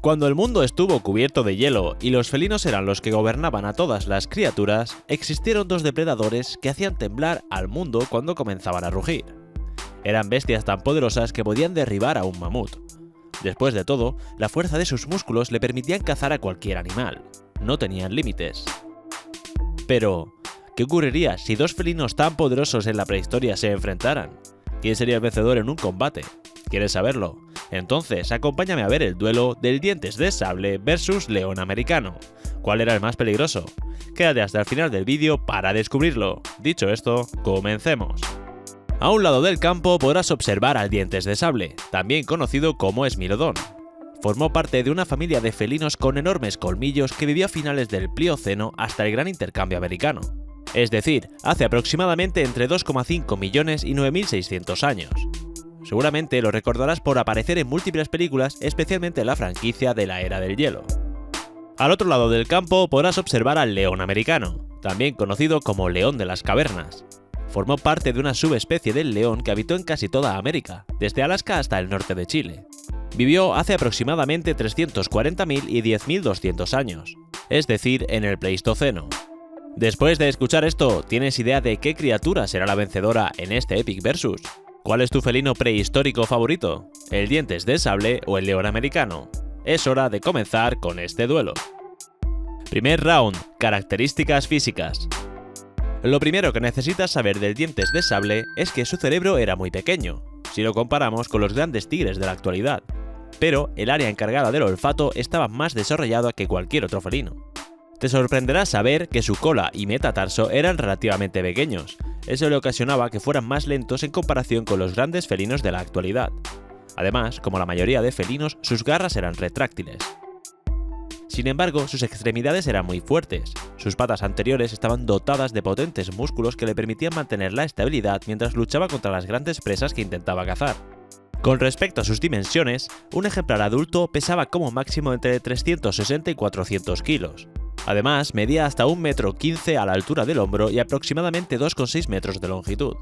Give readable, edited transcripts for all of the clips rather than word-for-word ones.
Cuando el mundo estuvo cubierto de hielo y los felinos eran los que gobernaban a todas las criaturas, existieron dos depredadores que hacían temblar al mundo cuando comenzaban a rugir. Eran bestias tan poderosas que podían derribar a un mamut. Después de todo, la fuerza de sus músculos le permitían cazar a cualquier animal. No tenían límites. Pero, ¿qué ocurriría si dos felinos tan poderosos en la prehistoria se enfrentaran? ¿Quién sería el vencedor en un combate? ¿Quieres saberlo? Entonces, acompáñame a ver el duelo del dientes de sable versus león americano. ¿Cuál era el más peligroso? Quédate hasta el final del vídeo para descubrirlo. Dicho esto, comencemos. A un lado del campo podrás observar al dientes de sable, también conocido como esmilodón. Formó parte de una familia de felinos con enormes colmillos que vivió a finales del Plioceno hasta el gran intercambio americano. Es decir, hace aproximadamente entre 2,5 millones y 9.600 años. Seguramente lo recordarás por aparecer en múltiples películas, especialmente en la franquicia de la Era del Hielo. Al otro lado del campo podrás observar al león americano, también conocido como león de las cavernas. Formó parte de una subespecie del león que habitó en casi toda América, desde Alaska hasta el norte de Chile. Vivió hace aproximadamente 340.000 y 10.200 años, es decir, en el Pleistoceno. Después de escuchar esto, ¿tienes idea de qué criatura será la vencedora en este Epic Versus? ¿Cuál es tu felino prehistórico favorito? ¿El dientes de sable o el león americano? Es hora de comenzar con este duelo. Primer round, características físicas. Lo primero que necesitas saber del dientes de sable es que su cerebro era muy pequeño, si lo comparamos con los grandes tigres de la actualidad, pero el área encargada del olfato estaba más desarrollada que cualquier otro felino. Te sorprenderá saber que su cola y metatarso eran relativamente pequeños. Eso le ocasionaba que fueran más lentos en comparación con los grandes felinos de la actualidad. Además, como la mayoría de felinos, sus garras eran retráctiles. Sin embargo, sus extremidades eran muy fuertes. Sus patas anteriores estaban dotadas de potentes músculos que le permitían mantener la estabilidad mientras luchaba contra las grandes presas que intentaba cazar. Con respecto a sus dimensiones, un ejemplar adulto pesaba como máximo entre 360 y 400 kilos. Además, medía hasta 1,15 m a la altura del hombro y aproximadamente 2,6 metros de longitud.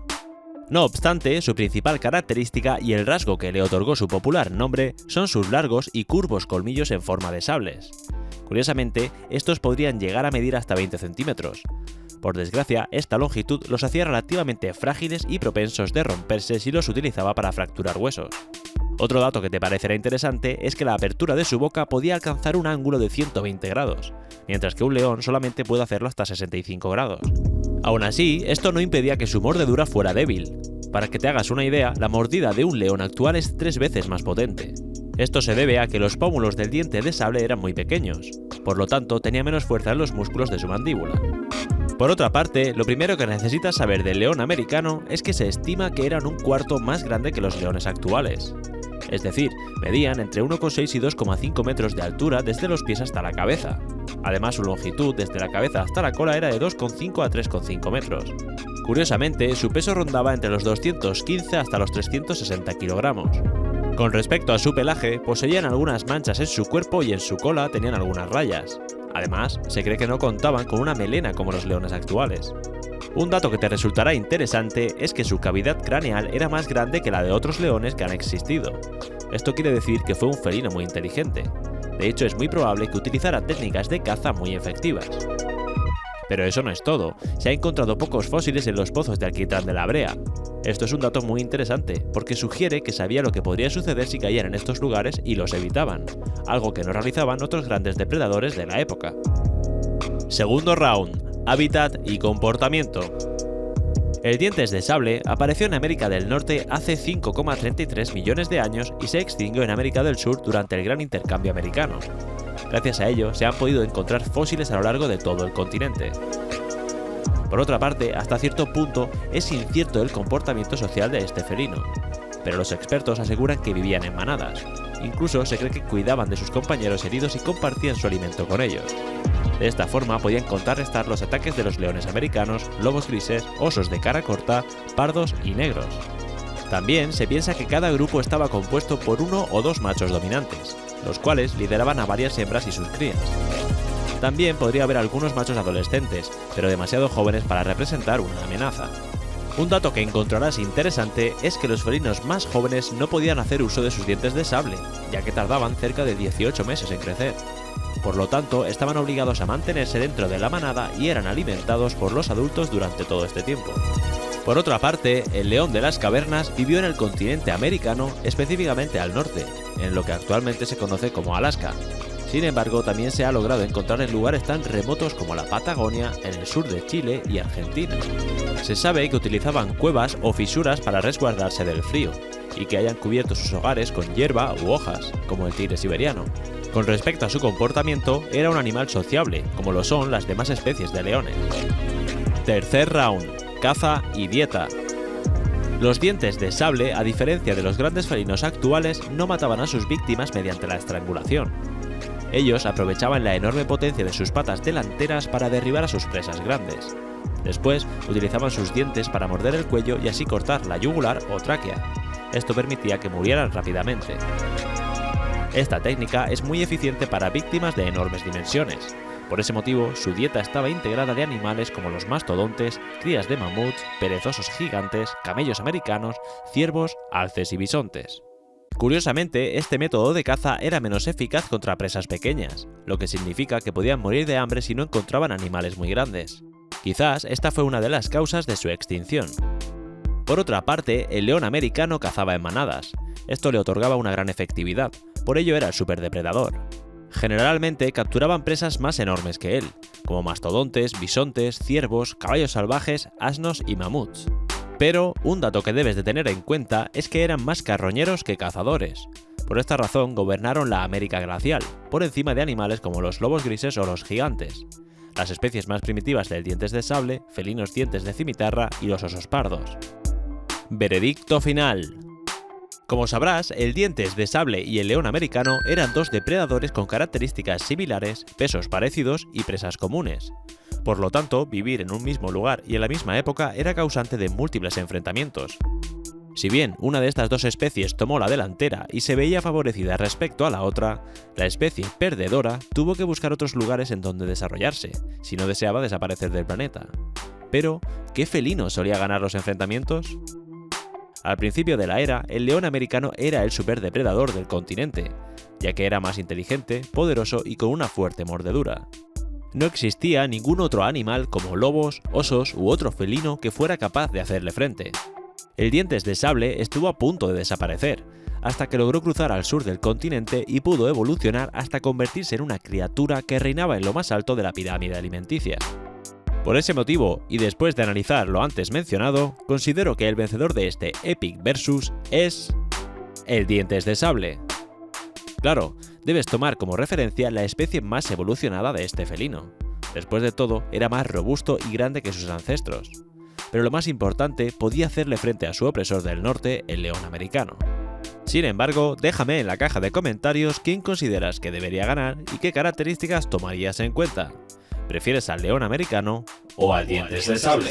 No obstante, su principal característica y el rasgo que le otorgó su popular nombre son sus largos y curvos colmillos en forma de sables. Curiosamente, estos podrían llegar a medir hasta 20 centímetros. Por desgracia, esta longitud los hacía relativamente frágiles y propensos de romperse si los utilizaba para fracturar huesos. Otro dato que te parecerá interesante es que la apertura de su boca podía alcanzar un ángulo de 120 grados, mientras que un león solamente puede hacerlo hasta 65 grados. Aún así, esto no impedía que su mordedura fuera débil. Para que te hagas una idea, la mordida de un león actual es 3 veces más potente. Esto se debe a que los pómulos del diente de sable eran muy pequeños, por lo tanto tenía menos fuerza en los músculos de su mandíbula. Por otra parte, lo primero que necesitas saber del león americano es que se estima que eran un cuarto más grande que los leones actuales. Es decir, medían entre 1,6 y 2,5 metros de altura desde los pies hasta la cabeza. Además, su longitud desde la cabeza hasta la cola era de 2,5 a 3,5 metros. Curiosamente, su peso rondaba entre los 215 hasta los 360 kilogramos. Con respecto a su pelaje, poseían algunas manchas en su cuerpo y en su cola tenían algunas rayas. Además, se cree que no contaban con una melena como los leones actuales. Un dato que te resultará interesante es que su cavidad craneal era más grande que la de otros leones que han existido. Esto quiere decir que fue un felino muy inteligente. De hecho, es muy probable que utilizara técnicas de caza muy efectivas. Pero eso no es todo, se han encontrado pocos fósiles en los pozos de alquitrán de la Brea. Esto es un dato muy interesante, porque sugiere que sabía lo que podría suceder si caían en estos lugares y los evitaban, algo que no realizaban otros grandes depredadores de la época. Segundo round, hábitat y comportamiento. El dientes de sable apareció en América del Norte hace 5,33 millones de años y se extinguió en América del Sur durante el gran intercambio americano. Gracias a ello, se han podido encontrar fósiles a lo largo de todo el continente. Por otra parte, hasta cierto punto es incierto el comportamiento social de este felino, pero los expertos aseguran que vivían en manadas. Incluso se cree que cuidaban de sus compañeros heridos y compartían su alimento con ellos. De esta forma podían contrarrestar los ataques de los leones americanos, lobos grises, osos de cara corta, pardos y negros. También se piensa que cada grupo estaba compuesto por 1 o 2 machos dominantes, los cuales lideraban a varias hembras y sus crías. También podría haber algunos machos adolescentes, pero demasiado jóvenes para representar una amenaza. Un dato que encontrarás interesante es que los felinos más jóvenes no podían hacer uso de sus dientes de sable, ya que tardaban cerca de 18 meses en crecer. Por lo tanto, estaban obligados a mantenerse dentro de la manada y eran alimentados por los adultos durante todo este tiempo. Por otra parte, el león de las cavernas vivió en el continente americano, específicamente al norte, en lo que actualmente se conoce como Alaska. Sin embargo, también se ha logrado encontrar en lugares tan remotos como la Patagonia, en el sur de Chile y Argentina. Se sabe que utilizaban cuevas o fisuras para resguardarse del frío, y que hayan cubierto sus hogares con hierba u hojas, como el tigre siberiano. Con respecto a su comportamiento, era un animal sociable, como lo son las demás especies de leones. Tercer round: caza y dieta. Los dientes de sable, a diferencia de los grandes felinos actuales, no mataban a sus víctimas mediante la estrangulación. Ellos aprovechaban la enorme potencia de sus patas delanteras para derribar a sus presas grandes. Después, utilizaban sus dientes para morder el cuello y así cortar la yugular o tráquea. Esto permitía que murieran rápidamente. Esta técnica es muy eficiente para víctimas de enormes dimensiones. Por ese motivo, su dieta estaba integrada de animales como los mastodontes, crías de mamuts, perezosos gigantes, camellos americanos, ciervos, alces y bisontes. Curiosamente, este método de caza era menos eficaz contra presas pequeñas, lo que significa que podían morir de hambre si no encontraban animales muy grandes. Quizás esta fue una de las causas de su extinción. Por otra parte, el león americano cazaba en manadas. Esto le otorgaba una gran efectividad, por ello era el superdepredador. Generalmente capturaban presas más enormes que él, como mastodontes, bisontes, ciervos, caballos salvajes, asnos y mamuts. Pero un dato que debes de tener en cuenta es que eran más carroñeros que cazadores. Por esta razón gobernaron la América glacial, por encima de animales como los lobos grises o los gigantes. Las especies más primitivas del dientes de sable, felinos dientes de cimitarra y los osos pardos. Veredicto final. Como sabrás, el dientes de sable y el león americano eran dos depredadores con características similares, pesos parecidos y presas comunes. Por lo tanto, vivir en un mismo lugar y en la misma época era causante de múltiples enfrentamientos. Si bien una de estas dos especies tomó la delantera y se veía favorecida respecto a la otra, la especie perdedora tuvo que buscar otros lugares en donde desarrollarse, si no deseaba desaparecer del planeta. Pero, ¿qué felino solía ganar los enfrentamientos? Al principio de la era, el león americano era el superdepredador del continente, ya que era más inteligente, poderoso y con una fuerte mordedura. No existía ningún otro animal como lobos, osos u otro felino que fuera capaz de hacerle frente. El dientes de sable estuvo a punto de desaparecer, hasta que logró cruzar al sur del continente y pudo evolucionar hasta convertirse en una criatura que reinaba en lo más alto de la pirámide alimenticia. Por ese motivo, y después de analizar lo antes mencionado, considero que el vencedor de este Epic Versus es el dientes de sable. Claro, debes tomar como referencia la especie más evolucionada de este felino. Después de todo, era más robusto y grande que sus ancestros. Pero lo más importante, podía hacerle frente a su opresor del norte, el león americano. Sin embargo, déjame en la caja de comentarios quién consideras que debería ganar y qué características tomarías en cuenta. ¿Prefieres al león americano o al dientes de sable?